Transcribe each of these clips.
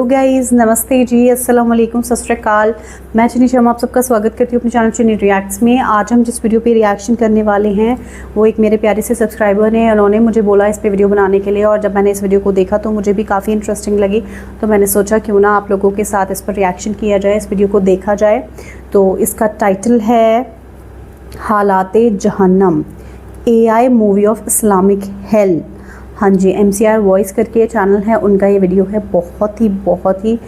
Guys, नमस्ते जी, अस्सलाम वालेकुम, सत श्री अकाल। मैं चनी शर्मा आप सबका स्वागत करती हूँ अपने चैनल चनी रिएक्ट्स में। आज हम जिस वीडियो पे रिएक्शन करने वाले हैं वो एक मेरे प्यारे से सब्सक्राइबर ने, उन्होंने मुझे बोला इस पे वीडियो बनाने के लिए, और जब मैंने इस वीडियो को देखा तो मुझे भी काफ़ी इंटरेस्टिंग लगी, तो मैंने सोचा क्यों ना आप लोगों के साथ इस पर रिएक्शन किया जाए, इस वीडियो को देखा जाए। तो इसका टाइटल है हालाते जहन्नम, AI movie of Islamic hello. हाँ जी, MCR वॉइस करके चैनल है उनका, ये वीडियो है बहुत ही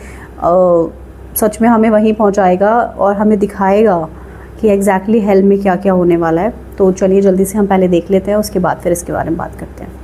सच में हमें वहीं पहुंचाएगा और हमें दिखाएगा कि एग्जैक्टली हेल में क्या क्या होने वाला है। तो चलिए जल्दी से हम पहले देख लेते हैं, उसके बाद फिर इसके बारे में बात करते हैं।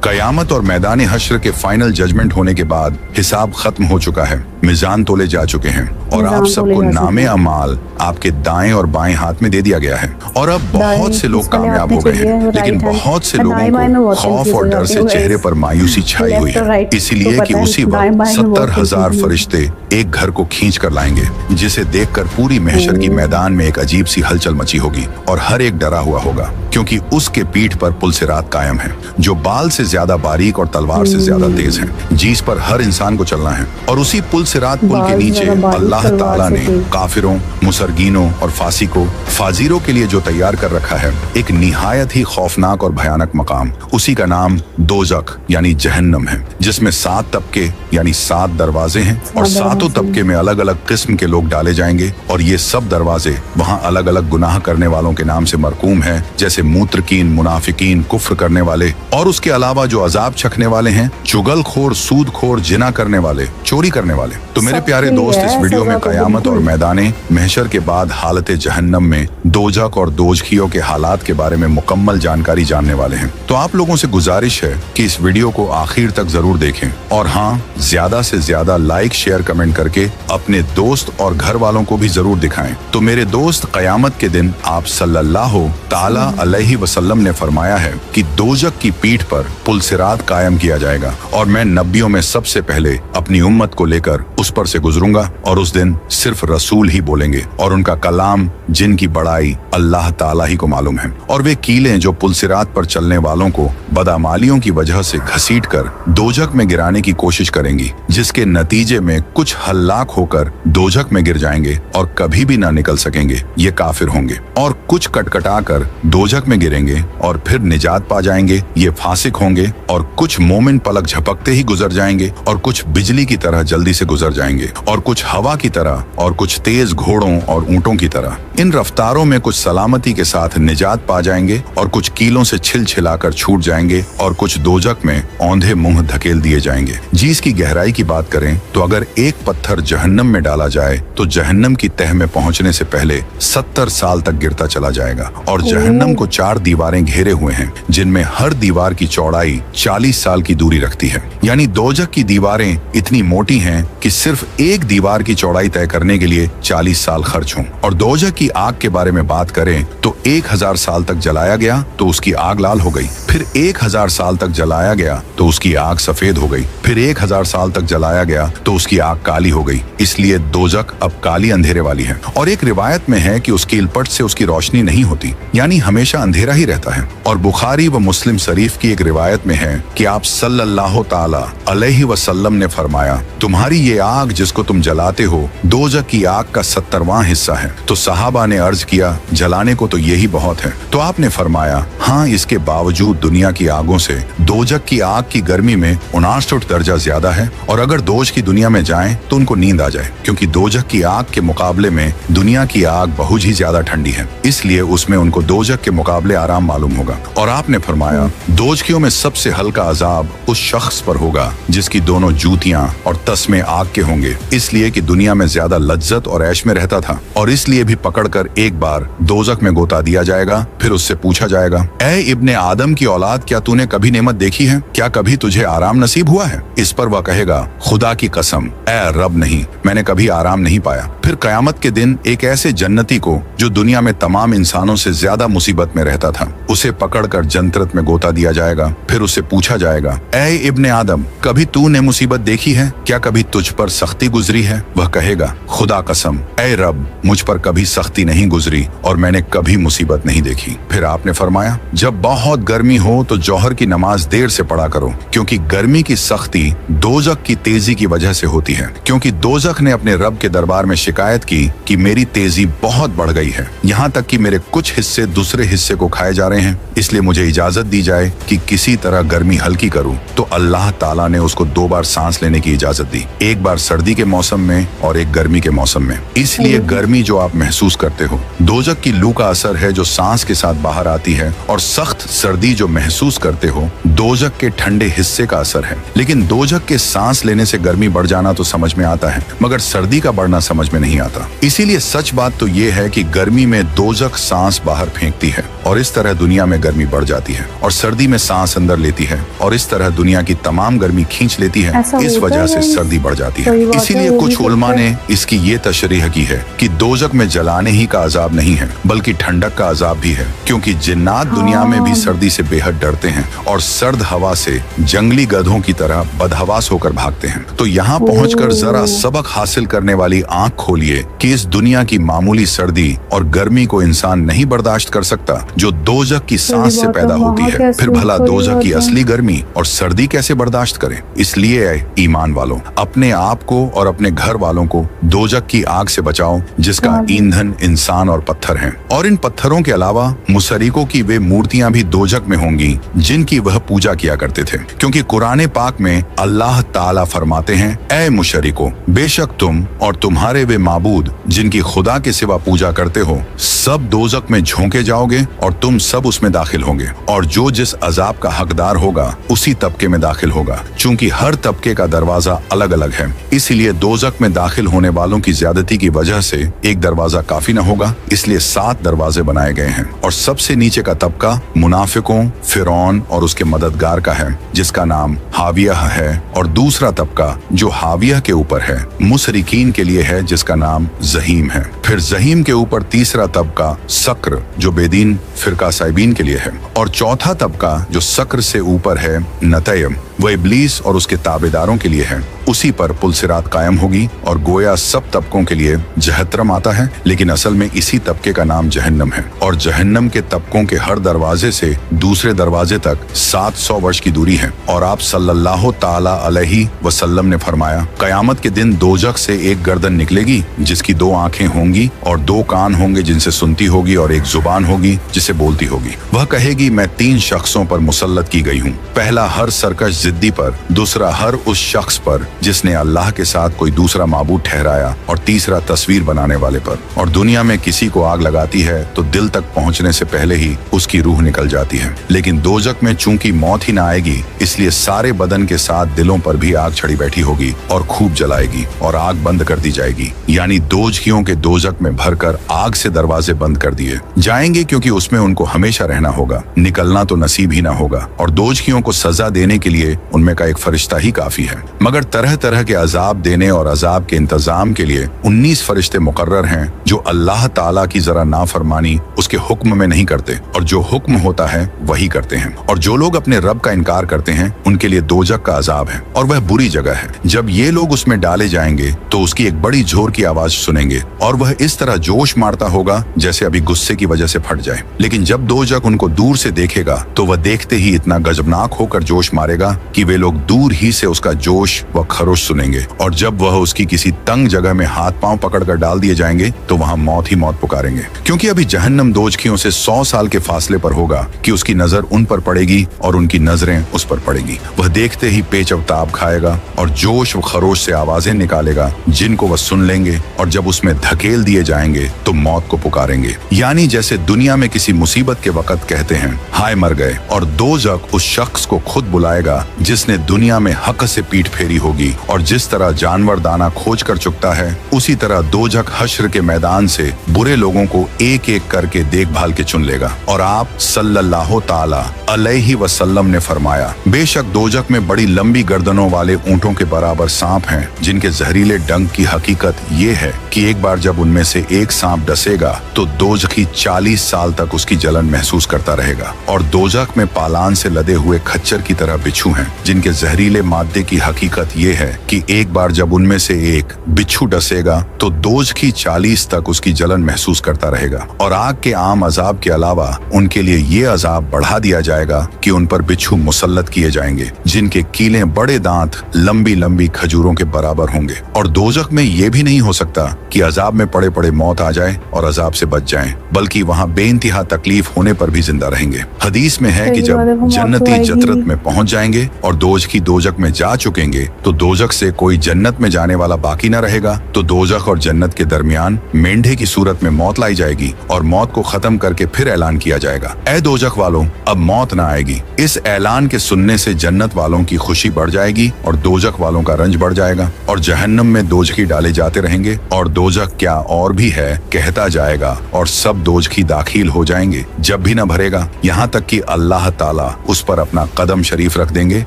कयामत और मैदान हश्र के फाइनल जजमेंट होने के बाद हिसाब खत्म हो चुका है, मिजान तोले जा चुके हैं और आप सबको नामे अमाल आपके दाएं और बाएं हाथ में दे दिया गया है। और अब बहुत से लोग कामयाब हो गए हैं, लेकिन बहुत से लोगों को खौफ और डर से चेहरे पर मायूसी छाई हुई है, इसीलिए कि उसी वक्त 70,000 फरिश्ते एक घर को खींच कर लाएंगे, जिसे देखकर पूरी महशर की मैदान में एक अजीब सी हलचल मची होगी और हर एक डरा हुआ होगा, क्योंकि उसके पीठ पर पुलसिरात कायम है, जो बाल से ज्यादा बारीक और तलवार से ज्यादा तेज है, जिस पर हर इंसान को चलना है। और उसी पुलसिरात पुल के नीचे अल्लाह ताला ने काफिरों, मुसरगीनों और फाजीरों के लिए जो तैयार कर रखा है एक निहायत ही खौफनाक और भयानक मकाम, उसी का नाम दोजख यानी जहन्नम है, जिसमें 7 तबके यानी 7 दरवाजे हैं और 7 तबके में अलग अलग किस्म के लोग डाले जाएंगे। और ये सब दरवाजे वहाँ अलग अलग गुनाह करने वालों के नाम से मरकूम है, जैसे मूत्रकीन, मुनाफिकीन, कुफ्र करने वाले, और उसके अलावा जो अजाब चखने वाले हैं चुगलखोर, सूदखोर, जिना करने वाले, चोरी करने वाले। तो मेरे प्यारे दोस्त, इस वीडियो में कयामत और मैदाने महशर के बाद हालत जहन्नम में दोजख और दोजखियों के हालात के बारे में मुकम्मल जानकारी जानने वाले हैं। तो आप लोगों से गुजारिश है कि इस वीडियो को आखिर तक जरूर देखें, और हाँ, ज्यादा से ज्यादा लाइक, शेयर, कमेंट करके अपने दोस्त और घर वालों को भी जरूर दिखाएं। तो मेरे दोस्त, कयामत के दिन आप सल्लल्लाहु ताला अलैहि वसल्लम ने फरमाया है कि दोजख की पीठ पर पुलसिरात कायम किया जाएगा, और मैं नबियों में सबसे पहले अपनी उम्मत को लेकर उस पर से गुजरूंगा, और उस दिन सिर्फ रसूल ही बोलेंगे और उनका कलाम, जिनकी बड़ाई अल्लाह ताला ही को मालूम है। और वे कीलें जो पुलसिरात पर चलने वालों को बदअमालियों की वजह से घसीट कर दोजख में गिराने की कोशिश करेंगी, जिसके नतीजे में कुछ हल्लाक होकर दोजख में गिर जाएंगे और कभी भी ना निकल सकेंगे, ये काफिर होंगे। और कुछ कटकटा कर दोजख में गिरेंगे और फिर निजात पा जाएंगे, ये फासिक होंगे। और कुछ मोमिन पलक झपकते ही गुजर जाएंगे, और कुछ बिजली की तरह जल्दी से गुजर जाएंगे, और कुछ हवा की तरह, और कुछ तेज घोड़ों और ऊंटों की तरह। इन रफ्तारों में कुछ सलामती के साथ निजात पा जाएंगे, और कुछ कीलों से छिलछिलाकर छूट जाएंगे, और कुछ दोजख में औंधे मुंह धकेल दिए जाएंगे। जी, इसकी गहराई की बात करें तो अगर एक पत्थर जहन्नम में डाला जाए तो जहन्नम की तह में पहुंचने से पहले 70 साल तक गिरता चला जाएगा। और जहन्नम को 4 दीवारें घेरे हुए हैं, जिनमें हर दीवार की चौड़ाई 40 साल की दूरी रखती है। यानी दोजख की दीवारें इतनी मोटी हैं कि सिर्फ एक दीवार की चौड़ाई तय करने के लिए 40 साल खर्च हों। और दोजख की आग के बारे में बात करें तो 1000 साल तक जलाया गया तो उसकी आग लाल हो गई, फिर 1000 साल तक जलाया गया तो उसकी आग सफेद हो गई, फिर 1000 साल तक जलाया गया तो उसकी आग काली हो गई। इसलिए दोजख अब काली अंधेरे वाली है। और एक रिवायत में है कि उसकी इलपट से उसकी रोशनी नहीं होती, यानी हमेशा अंधेरा ही रहता है। और बुखारी व मुस्लिम शरीफ की एक रिवायत में है कि आप सल्लल्लाहु ताला अलैहि वसल्लम ने फरमाया, तुम्हारी ये आग जिसको तुम जलाते हो दोजख की आग का 70वां हिस्सा है। तो सहाबा ने अर्ज किया, जलाने को तो यही बहुत है। तो आपने फरमाया, हाँ, इसके बावजूद दुनिया की आगों से दोजख की आग की गर्मी में 69 दर्जा ज्यादा है, और अगर दोजख की दुनिया में जाएं तो उनको नींद आ जाए, क्योंकि दोजख की आग के मुकाबले में दुनिया की आग बहुत ही ज्यादा ठंडी है, इसलिए उसमें उनको दोजख के मुकाबले आराम मालूम होगा। और आपने फरमाया, दोजखियों में सबसे हल्का अजाब उस शख्स पर होगा जिसकी दोनों जूतियां और तस्मे आग के होंगे, इसलिए कि दुनिया में ज्यादा लज्जत और ऐश में रहता था, और इसलिए भी पकड़कर एक बार दोजख में गोता दिया जाएगा। फिर उससे पूछा जाएगा, ऐ इब्ने आदम की औलाद, क्या तूने कभी नेमत देखी है? क्या कभी तुझे आराम नसीब हुआ है? इस पर वह कहेगा, खुदा की कसम, ऐ रब, नहीं, मैंने कभी आराम नहीं पाया। फिर कयामत के दिन एक ऐसे जन्नती को जो दुनिया में तमाम इंसानों से ज्यादा मुसीबत में रहता था, उसे पकड़कर जन्नत में गोता दिया जाएगा। फिर उससे पूछा जाएगा, ऐ इब्ने आदम, कभी तूने मुसीबत देखी है? क्या कभी तुझ पर पर सख्ती गुजरी है? वह कहेगा, खुदा कसम, ऐ रब, मुझ पर कभी सख्ती नहीं गुजरी और मैंने कभी मुसीबत नहीं देखी। फिर आपने फरमाया, जब बहुत गर्मी हो तो जौहर की नमाज देर से पढ़ा करो, क्योंकि गर्मी की सख्ती दोजख की तेजी की वजह से होती है। क्योंकि दोजख ने अपने रब के दरबार में शिकायत की कि मेरी तेजी बहुत बढ़ गई है, यहाँ तक कि मेरे कुछ हिस्से दूसरे हिस्से को खाए जा रहे हैं, इसलिए मुझे इजाजत दी जाए कि किसी तरह गर्मी हल्की करूं। तो अल्लाह ताला ने उसको 2 बार सांस लेने की इजाजत दी, एक बार सर्दी के मौसम में और एक गर्मी के मौसम में। इसलिए गर्मी जो आप महसूस करते हो दोजख की लू का असर है जो सांस के साथ बाहर आती है, और सख्त सर्दी जो महसूस करते हो दोजख के ठंडे हिस्से का असर है। लेकिन दोजख के सांस लेने से गर्मी बढ़ जाना तो समझ में आता है, मगर सर्दी का बढ़ना समझ में नहीं आता। इसीलिए सच बात तो ये है कि गर्मी में दोजख सांस बाहर फेंकती है और इस तरह दुनिया में गर्मी बढ़ जाती है, और सर्दी में सांस अंदर लेती है और इस तरह दुनिया की तमाम गर्मी खींच लेती है। इस वजह से सर्दी बढ़ जाती है। इसीलिए कुछ उलमा ने इसकी ये तशरीह की है कि दोजख में जलाने ही का अजाब नहीं है, बल्कि ठंडक का अजाब भी है, क्योंकि जिन्नात दुनिया में भी सर्दी से बेहद डरते हैं और सर्द हवा से जंगली गधों की तरह बदहवास होकर भागते हैं। तो यहाँ पहुंचकर जरा सबक हासिल करने वाली आंख खोलिए कि इस दुनिया की मामूली सर्दी और गर्मी को इंसान नहीं बर्दाश्त कर सकता जो दोजख की सांस से पैदा होती है। फिर भला दोजख की असली गर्मी और सर्दी कैसे बर्दाश्त करें? इसलिए ईमान वालों, अपने आप को और अपने घर वालों को दोजख की आग से बचाओ, जिसका ईंधन इंसान और पत्थर हैं। और इन पत्थरों के अलावा मुशरिकों की वे मूर्तियां भी दोजख में होंगी जिनकी वह पूजा किया करते थे, क्योंकि कुरान पाक में अल्लाह ताला फरमाते हैं, ऐ मुशरिको, बेशक तुम और तुम्हारे वे माबूद जिनकी खुदा के सिवा पूजा करते हो सब दोजख में झोंके जाओगे और तुम सब उसमें दाखिल होंगे, और जो जिस अजाब का हकदार होगा उसी तबके में दाखिल होगा, चूंकि हर तबके का दरवाजा अलग अलग है। इसलिए दोजख में दाखिल होने वालों की ज्यादती की वजह से एक दरवाजा काफी न होगा, इसलिए 7 दरवाजे बनाए गए हैं। और सबसे नीचे का तबका मुनाफिकों, फिरौन और उसके मददगार का है, जिसका नाम हाविया है, और दूसरा तबका जो हाविया के ऊपर है मुशरिकीन के लिए है, जिसका नाम जहीम है। फिर जहीम के ऊपर तीसरा तबका सक्र जो बेदीन फिरका साहिबीन के लिए है, और चौथा तबका जो सक्र से ऊपर है नतयम, वो इब्लीस और उसके ताबेदारों के लिए है। उसी पर पुलसिरात कायम होगी, और गोया सब तबकों के लिए जहन्नम आता है, लेकिन असल में इसी तबके का नाम जहन्नम है। और जहन्नम के तबकों के हर दरवाजे से दूसरे दरवाजे तक 700 वर्ष की दूरी है। और आप सल्लल्लाहु ताला अलैहि वसल्लम ने फरमाया, कयामत के दिन दोजख से एक गर्दन निकलेगी जिसकी 2 आंखें होंगी और 2 कान होंगे जिनसे सुनती होगी, और एक जुबान होगी जिसे बोलती होगी। वह कहेगी, मैं 3 शख्सों पर मुसल्लत की गई हूँ। पहला हर सरकश जिद्दी पर, दूसरा हर उस शख्स पर जिसने अल्लाह के साथ कोई दूसरा माबूद ठहराया, और तीसरा तस्वीर बनाने वाले पर। और दुनिया में किसी को आग लगाती है तो दिल तक पहुंचने से पहले ही उसकी रूह निकल जाती है, लेकिन दोजख में चूंकि मौत ही ना आएगी, इसलिए सारे बदन के साथ दिलों पर भी आग चढ़ी बैठी होगी और खूब जलाएगी, और आग बंद कर दी जाएगी। यानी दोजखियों के दोजख में भरकर आग से दरवाजे बंद कर दिए जाएंगे, क्योंकि उसमें उनको हमेशा रहना होगा, निकलना तो नसीब ही ना होगा। और दोजखियों को सजा देने के लिए उनमें का एक फरिश्ता ही काफी है, मगर तरह तरह के अजाब देने और अजाब के इंतजाम के लिए 19 फरिश्ते मुकर्रर हैं, जो अल्लाह ताला की जरा नाफरमानी उसके हुक्म में नहीं करते, और जो हुक्म होता है वही करते हैं। और जो लोग अपने रब का इनकार करते हैं उनके लिए दोजख का अजाब है, और वह बुरी जगह है। जब ये लोग उसमें डाले जाएंगे तो उसकी एक बड़ी जोर की आवाज सुनेंगे, और वह इस तरह जोश मारता होगा जैसे अभी गुस्से की वजह से फट जाए। लेकिन जब दोजख उनको दूर से देखेगा तो वह देखते ही इतना गजबनाक होकर जोश मारेगा कि वे लोग दूर ही से उसका जोश व खरोश सुनेंगे। और जब वह उसकी किसी तंग जगह में हाथ पांव पकड़कर डाल दिए जाएंगे तो वहां मौत ही मौत पुकारेंगे, क्योंकि अभी जहन्नम दोजखियों से 100 साल के फासले पर होगा कि उसकी नजर उन पर पड़ेगी और उनकी नजरें उस पर पड़ेगी। वह देखते ही पेचवताब खाएगा और जोश व खरोश से आवाजें निकालेगा जिनको वह सुन लेंगे, और जब उसमें धकेल दिए जाएंगे तो मौत को पुकारेंगे। यानी जैसे दुनिया में किसी मुसीबत के वक्त कहते हैं हाय मर गए, और दोजख उस शख्स को खुद बुलाएगा जिसने दुनिया में हक से पीठ फेरी होगी। और जिस तरह जानवर दाना खोज कर चुकता है, उसी तरह दोजख हश्र के मैदान से बुरे लोगों को एक एक करके देखभाल के चुन लेगा। और आप सल्लल्लाहु ताला अलैहि वसल्लम ने फरमाया, बेशक दोजख में बड़ी लंबी गर्दनों वाले ऊंटों के बराबर सांप हैं, जिनके जहरीले डंक की हकीकत ये है कि एक बार जब उनमें से एक सांप डसेगा तो दोजखी 40 साल तक उसकी जलन महसूस करता रहेगा। और दोजख में पालान से लदे हुए खच्चर की तरह बिच्छू हैं, जिनके जहरीले मादे की हकीकत ये है कि एक बार जब उनमें से एक बिच्छू डसेगा तो दोज़खी 40 तक उसकी जलन महसूस करता रहेगा। और आग के आम अजाब के अलावा उनके लिए ये अजाब बढ़ा दिया जाएगा कि उन पर बिच्छू मुसल्लत किए जाएंगे जिनके कीलें बड़े दांत लंबी लंबी खजूरों के बराबर होंगे। और दोज़ख में ये भी नहीं हो सकता कि अजाब में पड़े पड़े मौत आ जाए और अजाब से बच जाएं, बल्कि वहाँ बेइंतहा तकलीफ होने पर भी जिंदा रहेंगे। हदीस में है कि जब जन्नती जतरत में पहुंच जाएंगे और दोज़खी दोज़ख में जा चुकेंगे तो दोज़ख से कोई जन्नत में जाने वाला बाकी न रहेगा। तो दोज़ख और जन्नत के दरमियान मेंढे की सूरत में मौत लाई जाएगी और मौत को खत्म करके फिर ऐलान किया जाएगा, ऐ दोज़ख वालों, अब मौत न आएगी। इस ऐलान के सुनने से जन्नत वालों की खुशी बढ़ जाएगी और दोज़ख वालों का रंज बढ़ जाएगा और जहन्नम में दोज़खी डाले जाते रहेंगे और दोज़ख क्या और भी है कहता जाएगा और सब दोज़खी दाखिल हो जाएंगे, जब भी न भरेगा, यहाँ तक कि अल्लाह ताला उस पर अपना कदम शरीफ रख देंगे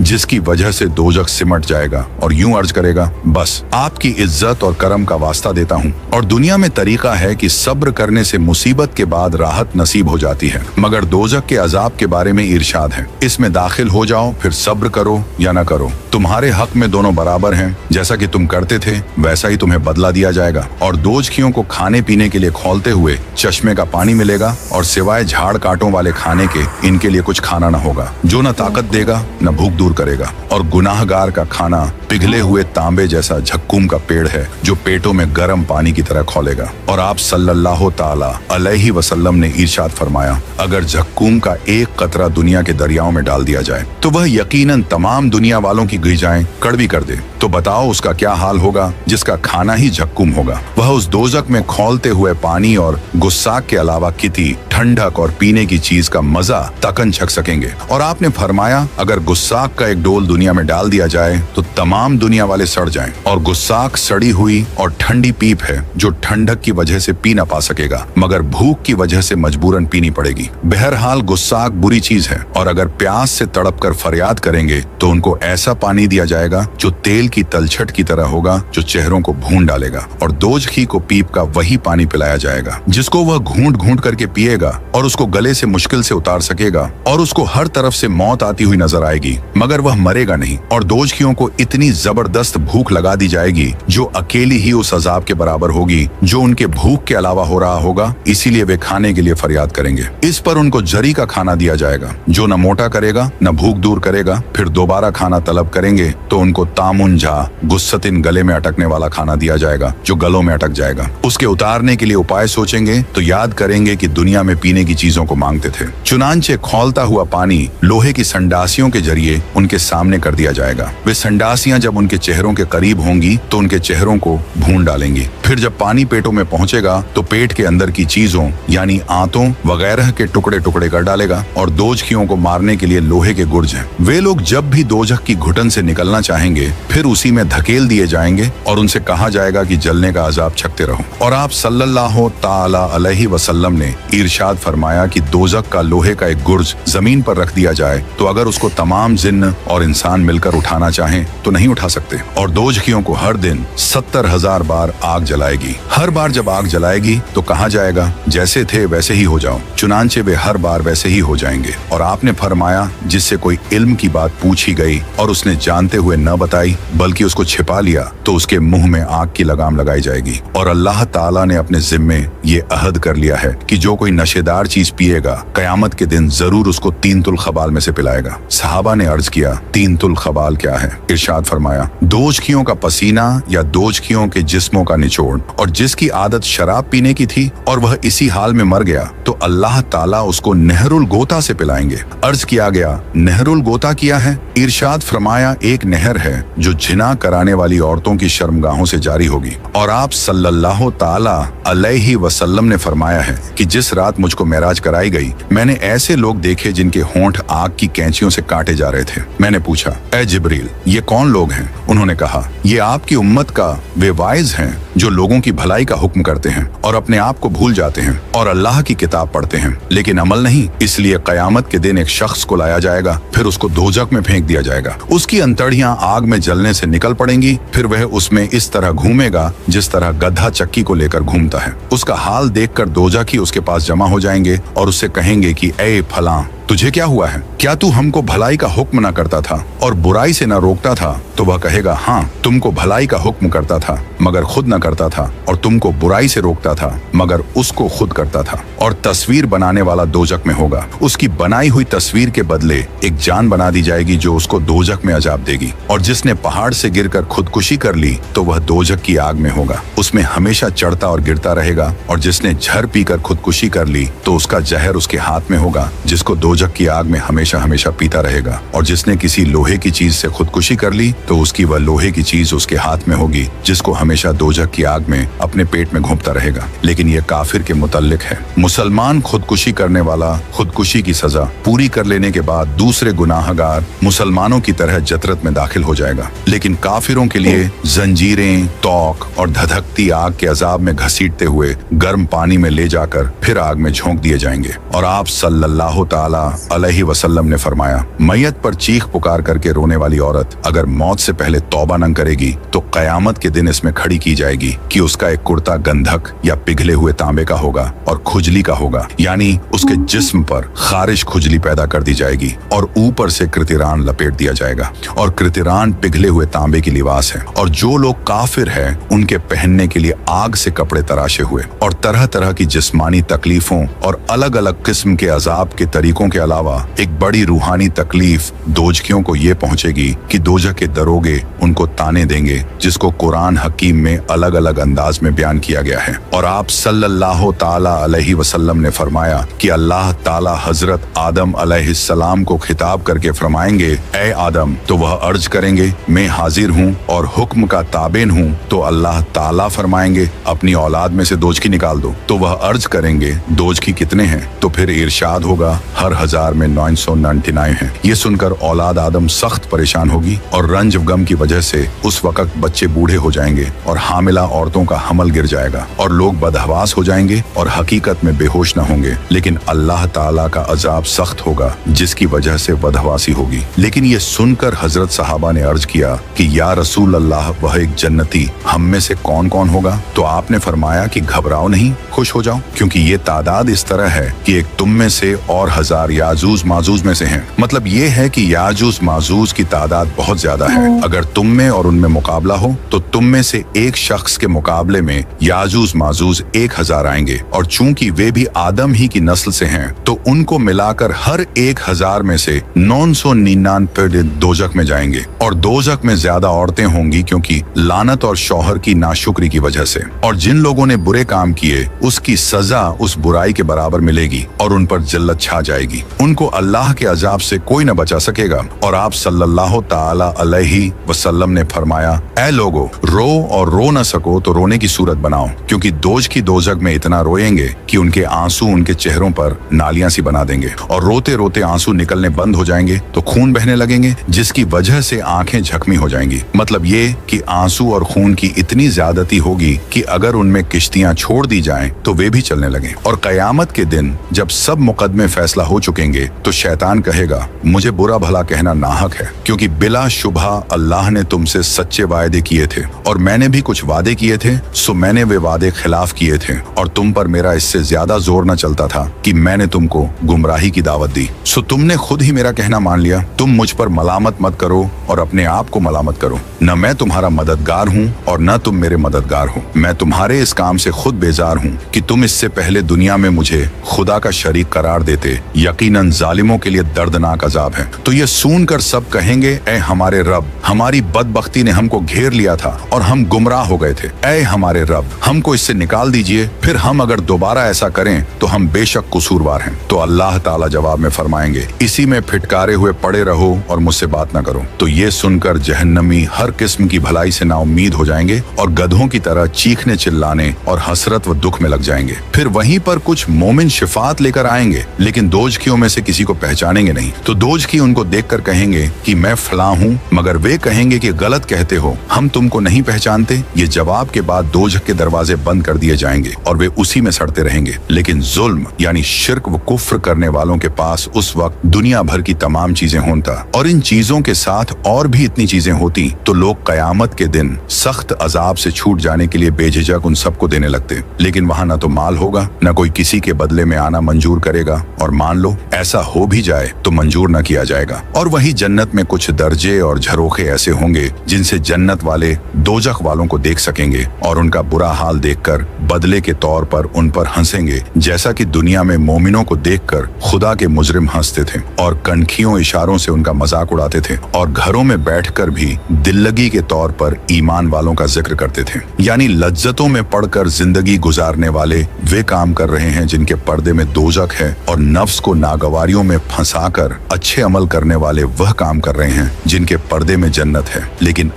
जिसकी वजह से दोज़ख सिमट जाएगा और यूं अर्ज करेगा, बस आपकी इज्जत और करम का वास्ता देता हूँ। और दुनिया में तरीका है कि सब्र करने से मुसीबत के बाद राहत नसीब हो जाती है, मगर दोज़ख के अजाब के बारे में इरशाद है, इसमें दाखिल हो जाओ फिर सब्र करो या न करो, तुम्हारे हक में दोनों बराबर हैं, जैसा कि तुम करते थे वैसा ही तुम्हें बदला दिया जाएगा। और दोज़खियों को खाने पीने के लिए खौलते हुए चश्मे का पानी मिलेगा और सिवाय झाड़ कांटों वाले खाने के इनके लिए कुछ खाना न होगा जो न ताकत देगा न भूख दूर करेगा। और गुनाहगार का खाना पिघले हुए तांबे जैसा झक्कूम का पेड़ है जो पेटों में गर्म पानी की तरह खौलेगा। और आप सल्लल्लाहु ताला अलैहि वसल्लम ने इरशाद फरमाया, अगर झक्कूम का एक कतरा दुनिया के दरियाओं में डाल दिया जाए तो वह यकीनन तमाम दुनिया वालों की ग़िज़ाएं कड़वी कर दे। तो बताओ उसका क्या हाल होगा जिसका खाना ही झक्कूम होगा। वह उस दोज़ख में खौलते हुए पानी और गुस्साक के अलावा किसी ठंडक और पीने की चीज का मजा तकन छक सकेंगे। और आपने फरमाया, अगर गुस्साक का एक डोल दुनिया में डाल दिया जाए तो तमाम दुनिया वाले सड़ जाएं। और गुस्साक सड़ी हुई और ठंडी पीप है जो ठंडक की वजह से पी ना पा सकेगा मगर भूख की वजह से मजबूरन पीनी पड़ेगी। बहरहाल गुस्साक बुरी चीज है और अगर प्यास से तड़प कर फरियाद करेंगे तो उनको ऐसा पानी दिया जाएगा जो तेल की तलछट की तरह होगा जो चेहरों को भून डालेगा। और दोज़खी को पीप का वही पानी पिलाया जाएगा जिसको वह घूंट घूंट करके पिएगा और उसको गले से मुश्किल से उतार सकेगा। और उसको हर तरफ से मौत आती हुई नजर आएगी मगर वह मरेगा नहीं। और दोज़खियों को इतनी जबरदस्त भूख लगा दी जाएगी जो अकेली ही उस अजाब के बराबर होगी जो उनके भूख के अलावा हो रहा होगा, इसीलिए वे खाने के लिए फरियाद करेंगे। इस पर उनको जरी का खाना दिया जाएगा जो न मोटा करेगा न भूख दूर करेगा। फिर दोबारा खाना तलब करेंगे तो उनको तामुंझा गुस्सतिन गले में अटकने वाला खाना दिया जाएगा जो गलों में अटक जाएगा। उसके उतारने के लिए उपाय सोचेंगे तो याद करेंगे कि दुनिया में पीने की चीजों को मांगते थे। चुनांचे खौलता हुआ पानी लोहे की संडासियों के जरिए उनके सामने कर दिया जाएगा। वे संडासियां जब उनके चेहरों के करीब होंगी तो उनके चेहरों को भून डालेंगी। फिर जब पानी पेटों में पहुंचेगा तो पेट के अंदर की चीजों यानी आंतों वगैरह के टुकड़े टुकड़े कर डालेगा। और दोज़खियों को मारने के लिए लोहे के गुर्ज हैं। वे लोग जब भी दोज़ख की घुटन से निकलना चाहेंगे फिर उसी में धकेल दिए जाएंगे और उनसे कहा जाएगा कि जलने का अजाब छकते रहो। और आप सल्लल्लाहु ताला अलैहि वसल्लम ने इरशाद फरमाया कि दोज़ख का लोहे का एक गुर्ज जमीन पर रख दिया जाए तो अगर उसको तमाम जिन्न और इंसान मिलकर उठाना चाहें तो नहीं उठा सकते। और दोज़खियों को हर दिन 70,000 बार आग जलाएगी। हर बार जब आग जलाएगी तो कहा जाएगा जैसे थे वैसे ही हो जाओ। चुनांचे वे हर बार वैसे ही हो जाएंगे। और आपने फरमाया, जिससे कोई इल्म की बात पूछी गई और उसने जानते हुए न बताई बल्कि उसको छिपा लिया तो उसके मुंह में आग की लगाम लगाई जाएगी। और अल्लाह ताला ने अपने जिम्मे ये अहद कर लिया है कि जो कोई नशेदार चीज पिएगा कयामत के दिन जरूर उसको 3 तुल खबाल में से पिलाएगा। सहाबा ने अर्ज किया, 3 तुल खबाल क्या है? इरशाद फरमाया, दोज़खियों का पसीना या दोज़खियों के जिस्मों का निचोड़। और जिसकी आदत शराब पीने की थी और वह इसी हाल में मर गया तो अल्लाह ताला उसको नहरुल गोता से पिलाएंगे। अर्ज किया गया, नहरुल गोता किया है? इरशाद फरमाया, एक नहर है जो जिना कराने वाली औरतों की शर्मगाहों से जारी होगी। और आप सल्लल्लाहु ताला अलैहि वसल्लम ने फरमाया है कि जिस रात मुझको मेराज कराई गई मैंने ऐसे लोग देखे जिनके होंठ आग की कैंचियों से काटे जा रहे थे। मैंने पूछा, ए जिब्रील, ये कौन लोग हैं? उन्होंने कहा, ये आपकी उम्मत का वे वाइज हैं जो लोगों की भलाई का हुक्म करते हैं और अपने आप को भूल जाते हैं और अल्लाह की किताब पढ़ते हैं लेकिन अमल नहीं। इसलिए कयामत के दिन एक शख्स को लाया जाएगा, फिर उसको दोजख में फेंक दिया जाएगा। उसकी अंतड़ियां आग में जलने से निकल पड़ेंगी, फिर वह उसमें इस तरह घूमेगा जिस तरह गधा चक्की को लेकर घूमता है। उसका हाल देखकर दोजखी उसके पास जमा हो जाएंगे और उससे कहेंगे कि ए फलां, तुझे क्या हुआ है? क्या तू हमको भलाई का हुक्म न करता था और बुराई से न रोकता था? तो वह कहेगा, हाँ, तुमको भलाई का हुक्म करता था मगर खुद न करता था, और तुमको बुराई से रोकता था मगर उसको खुद करता था। और तस्वीर बनाने वाला दोजख में होगा। उसकी बनाई हुई तस्वीर के बदले एक जान बना दी जाएगी जो उसको दोजख में अजाब देगी। और जिसने पहाड़ से गिरकर खुदकुशी कर ली तो वह दोजख की आग में होगा, उसमें हमेशा चढ़ता और गिरता रहेगा। और जिसने झर पीकर खुदकुशी कर ली तो उसका जहर उसके हाथ में होगा, जिसको दोजख की आग में हमेशा हमेशा पीता रहेगा। और जिसने किसी लोहे की चीज से खुदकुशी कर ली तो उसकी वह लोहे की चीज उसके हाथ में होगी, जिसको हमेशा दोजख की आग में अपने पेट में घोंपता रहेगा। लेकिन यह काफिर के मुतल्लिक है। मुसलमान खुदकुशी करने वाला खुदकुशी की सजा पूरी कर लेने के बाद दूसरे गुनाहगार मुसलमानों की तरह जतरत में दाखिल हो जाएगा। लेकिन काफिरों के लिए जंजीरें, तौक और धधकती आग के अजाब में घसीटते हुए गर्म पानी में ले जाकर फिर आग में झोंक दिए जाएंगे। और आप सल्लल्लाहु ताला अलैहि वसल्लम ने फरमाया, मैयत पर चीख पुकार करके रोने वाली औरत अगर मौत से पहले तौबा न करेगी तो कयामत के दिन इसमें खड़ी की जाएगी कि उसका एक कुर्ता गंधक या पिघले हुए तांबे का होगा और खुजली का होगा, यानी उसके जिस्म पर खारिश खुजली पैदा कर दी जाएगी और ऊपर से कृतिरान लपेट दिया जाएगा। और कृतिरान पिघले हुए तांबे की लिबास है। और जो लोग काफिर है उनके पहनने के लिए आग से कपड़े तराशे हुए और तरह तरह की जिस्मानी तकलीफों और अलग अलग किस्म के अजाब के तरीकों के अलावा एक बड़ी रूहानी तकलीफ दोजखियों को ये पहुंचेगी कि दोजख के दरोगे उनको ताने देंगे, जिसको कुरान हकीम में अलग अलग अंदाज में बयान किया गया है। और आप सल्लल्लाहु ताला अलैहि वसल्लम ने फरमाया कि अल्लाह ताला हजरत आदम अलैहिस्सलाम को खिताब करके फरमाएंगे, ए आदम, तो वह अर्ज करेंगे मैं हाजिर हूँ और हुक्म का ताबेन हूँ। तो अल्लाह ताला फरमाएंगे अपनी औलाद में से दोजखी निकाल दो। तो वह अर्ज करेंगे दोजखी कितने हैं? तो फिर इरशाद होगा हर 1000 में 999 है। ये सुनकर औलाद आदम सख्त परेशान होगी और रंज गम की वजह से उस वक्त बच्चे बूढ़े हो जाएंगे और हामिला औरतों का हमल गिर जाएगा और लोग बदहवास हो जाएंगे और हकीकत में बेहोश न होंगे। लेकिन अल्लाह ताला का अजाब सख्त होगा जिसकी वजह से बदहवासी होगी। लेकिन ये सुनकर हजरत सहाबा ने अर्ज किया कि या रसूल अल्लाह, वह एक जन्नती हम में से कौन कौन होगा? तो आपने फरमाया कि घबराओ नहीं, खुश हो जाओ, क्योंकि ये तादाद इस तरह है कि एक तुम में से और 1000 याजूज माजूज में से हैं। मतलब ये है कि याजूज माजूज की तादाद बहुत ज्यादा है। अगर तुम में और उनमें मुकाबला हो तो तुम में से एक शख्स के मुकाबले में याजूज माजूज 1000 आएंगे। और चूंकि वे भी आदम ही की नस्ल से हैं तो उनको मिलाकर हर 1000 में से 999 दोजख में जाएंगे। और दोजख में ज्यादा औरतें होंगी क्योंकि लानत और शौहर की नाशुक्री की वजह से। और जिन लोगों ने बुरे काम किए उसकी सजा उस बुराई के बराबर मिलेगी और उन पर जिल्लत छा जाएगी। उनको अल्लाह के अजाब से कोई न बचा सकेगा। और आप सल्लल्लाहु ताला अलैहि वसल्लम ने फरमाया, ऐ लोगो, रो और रो न सको तो रोने की सूरत बनाओ, क्योंकि दोजख में इतना रोएंगे कि उनके आंसू उनके चेहरों पर नालियां सी बना देंगे और रोते रोते आंसू निकलने बंद हो जाएंगे तो खून बहने लगेंगे, जिसकी वजह से आंखें झकमी हो जाएंगी। मतलब ये कि आंसू और खून की इतनी ज्यादती होगी कि अगर उनमें किश्तियां छोड़ दी जाएं तो वे भी चलने लगें। और कयामत के दिन जब सब मुकदमे फैसला हो चुकेंगे तो शैतान कहेगा, मुझे बुरा भला कहना नाहक है, क्योंकि बिला शुबहा अल्लाह ने तुमसे सच्चे वायदे किए थे और मैंने भी कुछ वादे किए थे, सो मैंने वे वादे खिलाफ किए थे और तुम पर मेरा इससे ज्यादा जोर न चलता था कि मैंने तुमको गुमराही की दावत दी, सो तुमने खुद ही मेरा कहना मान लिया। तुम मुझ पर मलामत मत करो और अपने आप को मलामत करो। न मैं तुम्हारा मददगार हूँ और न तुम मेरे मददगार हो। मैं तुम्हारे इस काम से खुद बेजार हूँ कि तुम इससे पहले दुनिया में मुझे खुदा का शरीक करार देते। यकीनन जालिमों के लिए दर्दनाक अजाब है। तो ये सुनकर सब कहेंगे, ऐ हमारे रब, हमारी बदबख्ती ने हमको घेर लिया था और हम गुमराह हो गए थे। ऐ हमारे रब, हमको इससे निकाल दीजिए, फिर हम अगर दोबारा ऐसा करें तो हम बेशक कसूरवार हैं। तो अल्लाह ताला जवाब में फरमाएंगे, इसी में फिटकारे हुए पड़े रहो और मुझसे बात न करो। तो ये सुनकर जहन्नमी हर किस्म की भलाई से नाउम्मीद हो जाएंगे और गधों की तरह चीखने चिल्लाने और हसरत व दुख में लग जाएंगे। फिर वहीं पर कुछ मोमिन शिफात लेकर आएंगे, लेकिन दोजखियों में से किसी को पहचानेंगे नहीं। तो दोजखी उनको देखकर कहेंगे कि मैं फलां हूँ, मगर वे कहेंगे कि गलत कहते हो, हम तुमको नहीं पहचानते। ये जवाब जवाब के बाद दोजख के दरवाजे बंद कर दिए जाएंगे और वे उसी में सड़ते रहेंगे। लेकिन जुल्म यानी शिर्क व कुफ्र करने वालों के पास उस वक्त दुनिया भर की तमाम चीजें होता और इन चीजों के साथ और भी इतनी चीजें होती तो लोग कयामत के दिन सख्त अजाब से छूट जाने के लिए बेझिझक उन सबको देने लगते। लेकिन वहाँ न तो माल होगा, न कोई किसी के बदले में आना मंजूर करेगा, और मान लो ऐसा हो भी जाए तो मंजूर न किया जाएगा। और वही जन्नत में कुछ दर्जे और झरोखे ऐसे होंगे जिनसे जन्नत वाले दोजख वालों को देख सकेंगे और उनका बुरा हाल देखकर बदले के तौर पर उन पर हंसेंगे, जैसा कि दुनिया में मोमिनों को देखकर खुदा के मुजरिम हंसते थे और कनखियों इशारों से उनका मजाक उड़ाते थे और घरों में बैठकर भी दिल्लगी के तौर पर ईमान वालों का जिक्र करते थे। यानी लज्जतों में पड़कर जिंदगी गुजारने वाले वे काम कर रहे हैं जिनके पर्दे में दोजख है, और नफ्स को नागवारियों में फंसाकर अच्छे अमल करने वाले वह काम कर रहे हैं जिनके पर्दे में जन्नत है। लेकिन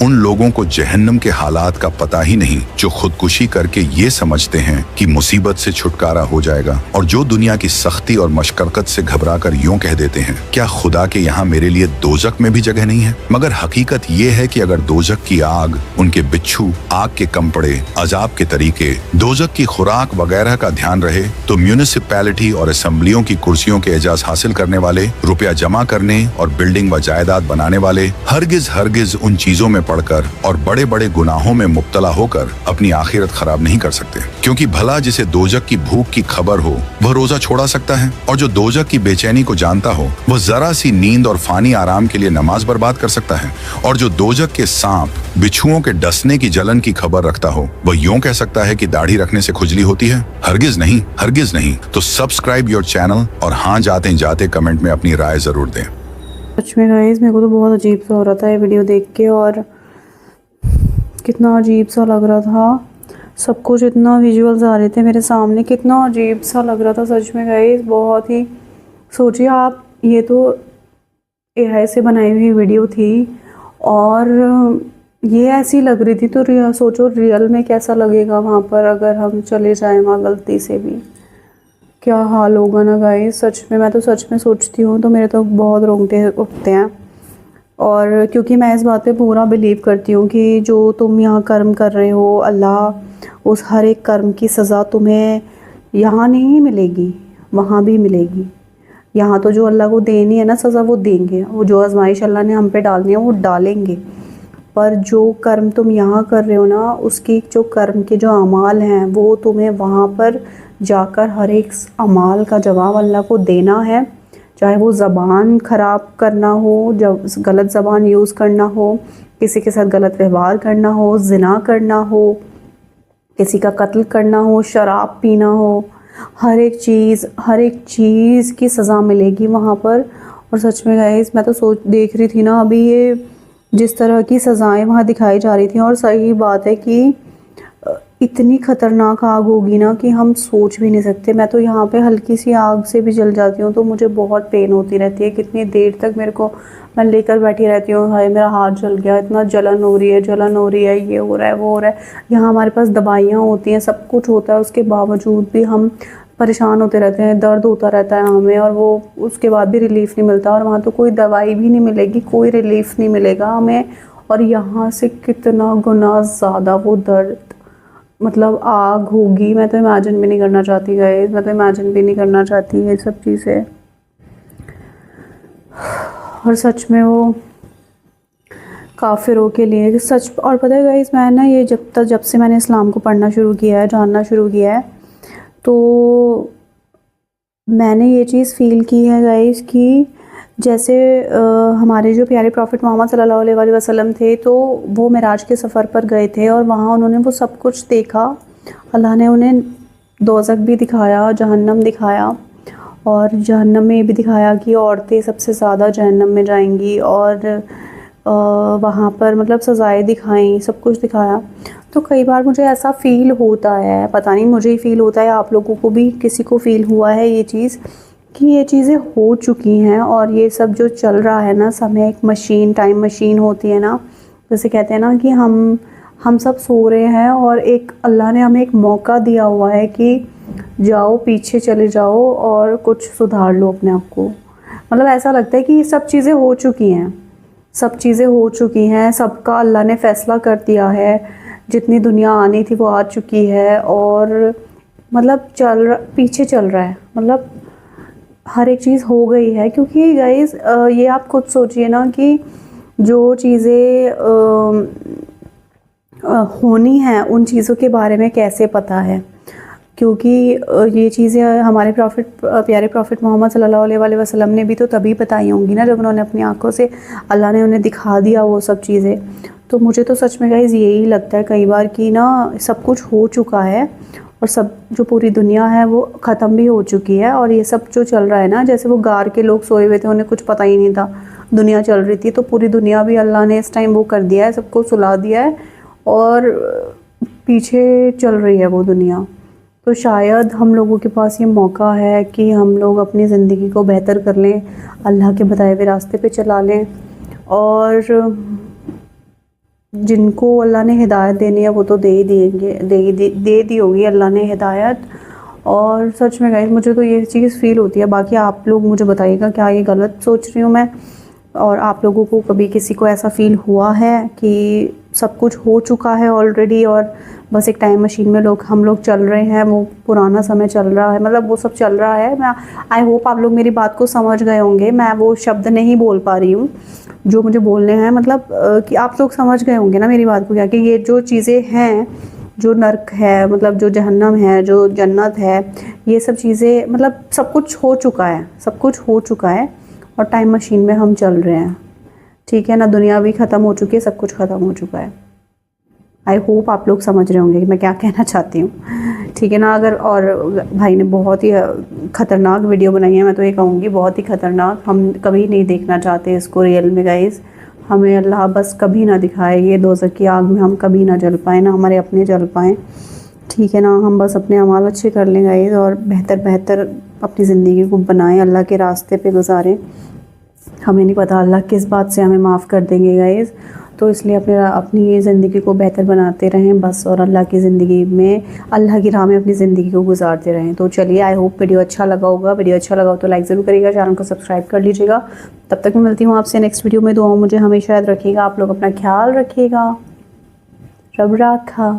उन लोगों को जहन्नम के हालात का पता ही नहीं जो खुदकुशी करके ये समझते हैं कि मुसीबत से छुटकारा हो जाएगा, और जो दुनिया की सख्ती और मशक्कत से घबराकर यूं कह देते हैं, क्या खुदा के यहाँ मेरे लिए दोजख में भी जगह नहीं है? मगर हकीकत ये है कि अगर दोजख की आग, उनके बिच्छू, आग के कंपड़े, अजाब के तरीके, दोजख की खुराक वगैरह का ध्यान रहे तो म्यूनिसिपैलिटी और असेंबलियों की कुर्सियों के एजाज हासिल करने वाले, रुपया जमा करने और बिल्डिंग व जायदाद बनाने वाले हरगिज उन चीजों में पड़कर और बड़े बड़े गुनाहों में मुब्तला होकर अपनी आखिरत खराब नहीं कर सकते। क्योंकि भला जिसे दोजख की भूख की खबर हो वह रोजा छोड़ा सकता है, और जो दोजख की बेचैनी को जानता हो वह जरा सी नींद और फानी आराम के लिए नमाज बर्बाद कर सकता है, और जो दोजख के सांप, बिच्छुओं के डसने की जलन की खबर रखता हो वह यूं कह सकता है कि दाढ़ी रखने से खुजली होती है? हरगिज नहीं। तो सब्सक्राइब योर चैनल और हाँ जाते जाते कमेंट में अपनी राय जरूर दें। सच में गाइस मेरे को तो बहुत अजीब सा हो रहा था ये वीडियो देख के, और कितना अजीब सा लग रहा था। सब कुछ इतना विजुअल्स आ रहे थे मेरे सामने, कितना अजीब सा लग रहा था सच में गाइस, बहुत ही। सोचिए आप, ये तो AI से बनाई हुई वीडियो थी और ये ऐसी लग रही थी, तो सोचो रियल में कैसा लगेगा वहाँ पर अगर हम चले जाएं वहाँ गलती से भी, क्या हाल होगा ना गाइस। सच में मैं तो सच में सोचती हूँ तो मेरे तो बहुत रोंगटे उठते हैं, और क्योंकि मैं इस बात पे पूरा बिलीव करती हूँ कि जो तुम यहाँ कर्म कर रहे हो, अल्लाह उस हर एक कर्म की सज़ा तुम्हें यहाँ नहीं मिलेगी, वहाँ भी मिलेगी। यहाँ तो जो अल्लाह को देनी है ना सज़ा वो देंगे, वो जो आजमाइश अल्लाह ने हम पे डालनी है वो डालेंगे, पर जो कर्म तुम यहाँ कर रहे हो ना उसकी जो कर्म के जो अमाल हैं वो तुम्हें वहाँ पर जाकर हर एक अमाल का जवाब अल्लाह को देना है। चाहे वो ज़बान ख़राब करना हो, जब गलत ज़बान यूज़ करना हो, किसी के साथ गलत व्यवहार करना हो, ज़िना करना हो, किसी का कत्ल करना हो, शराब पीना हो, हर एक चीज़ की सज़ा मिलेगी वहाँ पर। और सच में गाइस मैं तो देख रही थी ना अभी ये जिस तरह की सज़ाएं वहाँ दिखाई जा रही थी, और सही बात है कि इतनी ख़तरनाक आग होगी ना कि हम सोच भी नहीं सकते। मैं तो यहाँ पे हल्की सी आग से भी जल जाती हूँ तो मुझे बहुत पेन होती रहती है, कितनी देर तक मैं लेकर बैठी रहती हूँ, हाय मेरा हाथ जल गया, इतना जलन हो रही है, ये हो रहा है, वो हो रहा है। यहाँ हमारे पास दवाइयाँ होती हैं, सब कुछ होता है, उसके बावजूद भी हम परेशान होते रहते हैं, दर्द होता रहता है हमें, और वो उसके बाद भी रिलीफ़ नहीं मिलता, और वहाँ तो कोई दवाई भी नहीं मिलेगी, कोई रिलीफ़ नहीं मिलेगा हमें। और यहाँ से कितना गुना ज़्यादा वो दर्द, मतलब आग होगी, मैं तो इमेजिन भी नहीं करना चाहती गाइस, मैं तो इमेजिन भी नहीं करना चाहती ये सब चीज़ें। और सच में वो काफिरों के लिए सच। और पता है गाइस मैं ना ये जब से मैंने इस्लाम को पढ़ना शुरू किया है, जानना शुरू किया है, तो मैंने ये चीज़ फ़ील की है गाइस कि जैसे हमारे जो प्यारे प्रॉफिट मोहम्मद सल्लल्लाहु अलैहि वसल्लम थे, तो वो मिराज के सफ़र पर गए थे और वहाँ उन्होंने वो सब कुछ देखा। अल्लाह ने उन्हें दोज़ख भी दिखाया, जहन्नम दिखाया, और जहन्नम में भी दिखाया कि औरतें सबसे ज़्यादा जहन्नम में जाएंगी, और वहाँ पर मतलब सज़ाएँ दिखाई, सब कुछ दिखाया। तो कई बार मुझे ऐसा फ़ील होता है, पता नहीं मुझे ही फ़ील होता है, आप लोगों को भी किसी को फ़ील हुआ है ये चीज़ कि ये चीज़ें हो चुकी हैं, और ये सब जो चल रहा है ना समय एक मशीन, टाइम मशीन होती है ना, जैसे कहते हैं ना कि हम सब सो रहे हैं और एक अल्लाह ने हमें एक मौका दिया हुआ है कि जाओ पीछे चले जाओ और कुछ सुधार लो अपने आप को। मतलब ऐसा लगता है कि ये सब चीज़ें हो चुकी हैं, सबका अल्लाह ने फ़ैसला कर दिया है। جتنی دنیا آنی تھی وہ آ چکی ہے، اور مطلب پیچھے چل رہا ہے، مطلب ہر ایک چیز ہو گئی ہے. کیونکہ گائز یہ آپ خود سوچئے نا کہ جو چیزیں ہونی ہیں ان چیزوں کے بارے میں کیسے پتہ ہے، کیونکہ یہ چیزیں ہمارے پیارے پروفٹ محمد صلی اللہ علیہ وسلم نے بھی تو تبھی بتائی ہوں گی نا جب انہوں نے اپنی آنکھوں سے اللہ نے انہیں دکھا دیا وہ سب چیزیں. تو مجھے تو سچ میں گائز یہی لگتا ہے کئی بار کہ نا سب کچھ ہو چکا ہے، اور سب جو پوری دنیا ہے وہ ختم بھی ہو چکی ہے. اور یہ سب جو چل رہا ہے نا، جیسے وہ غار کے لوگ سوئے ہوئے تھے، انہیں کچھ پتہ ہی نہیں تھا، دنیا چل رہی تھی، تو پوری دنیا بھی اللہ نے اس ٹائم وہ کر دیا ہے، سب کو سلا دیا ہے اور پیچھے چل رہی ہے وہ دنیا. تو شاید ہم لوگوں کے پاس یہ موقع ہے کہ ہم لوگ اپنی زندگی کو بہتر کر لیں، اللہ کے بتائے ہوئے راستے پہ چلا لیں، اور جن کو اللہ نے ہدایت دینی ہے وہ تو دے دی ہوگی اللہ نے ہدایت. اور سچ میں گائز مجھے تو یہ چیز فیل ہوتی ہے. باقی آپ لوگ مجھے بتائیے گا کیا یہ غلط سوچ رہی ہوں میں، اور آپ لوگوں کو کبھی کسی کو ایسا فیل ہوا ہے کہ سب کچھ ہو چکا ہے آلریڈی اور بس ایک ٹائم مشین میں ہم لوگ چل رہے ہیں، وہ پرانا سمے چل رہا ہے، مطلب وہ سب چل رہا ہے. میں آئی ہوپ آپ لوگ میری بات کو سمجھ گئے ہوں گے. میں وہ شبد نہیں بول پا رہی ہوں جو مجھے بولنے ہیں، مطلب کہ آپ لوگ سمجھ گئے ہوں گے نا میری بات کو، کیا کہ یہ جو چیزیں ہیں، جو نرک ہے، مطلب جو جہنم ہے، جو جنت ہے، یہ سب چیزیں مطلب سب کچھ ہو چکا ہے، سب کچھ ہو چکا ہے، اور ٹائم مشین میں ہم چل رہے ہیں. ٹھیک ہے نا، دنیا بھی ختم ہو چکی ہے، سب کچھ ختم ہو چکا ہے. آئی ہوپ آپ لوگ سمجھ رہے ہوں گے کہ میں کیا کہنا چاہتی ہوں. ٹھیک ہے نا. اگر اور بھائی نے بہت ہی خطرناک ویڈیو بنائی ہے، میں تو یہ کہوں گی بہت ہی خطرناک. ہم کبھی نہیں دیکھنا چاہتے اس کو ریئل میں گائز. ہمیں اللہ بس کبھی نہ دکھائے یہ دوزخ کی آگ میں ہم کبھی نہ جل پائیں، نہ ہمارے اپنے جل پائیں. ٹھیک ہے نا. ہم بس اپنے اعمال اچھے کر لیں گائز، اور بہتر اپنی زندگی کو بنائیں، اللہ کے راستے پہ گزاریں. ہمیں نہیں پتہ اللہ کس بات سے ہمیں معاف کر دیں گے گائز. تو اس لیے اپنی زندگی کو بہتر بناتے رہیں بس، اور اللہ کی زندگی میں، اللہ کی راہ میں اپنی زندگی کو گزارتے رہیں. تو چلیے، آئی ہوپ ویڈیو اچھا لگا ہوگا. ویڈیو اچھا لگا ہو تو لائک ضرور کریے گا، چینل کو سبسکرائب کر لیجیے گا. تب تک میں ملتی ہوں آپ سے نیکسٹ ویڈیو میں. دعاؤں مجھے ہمیشہ یاد رکھیے گا. آپ لوگ اپنا خیال رکھیے گا. رب راکھا.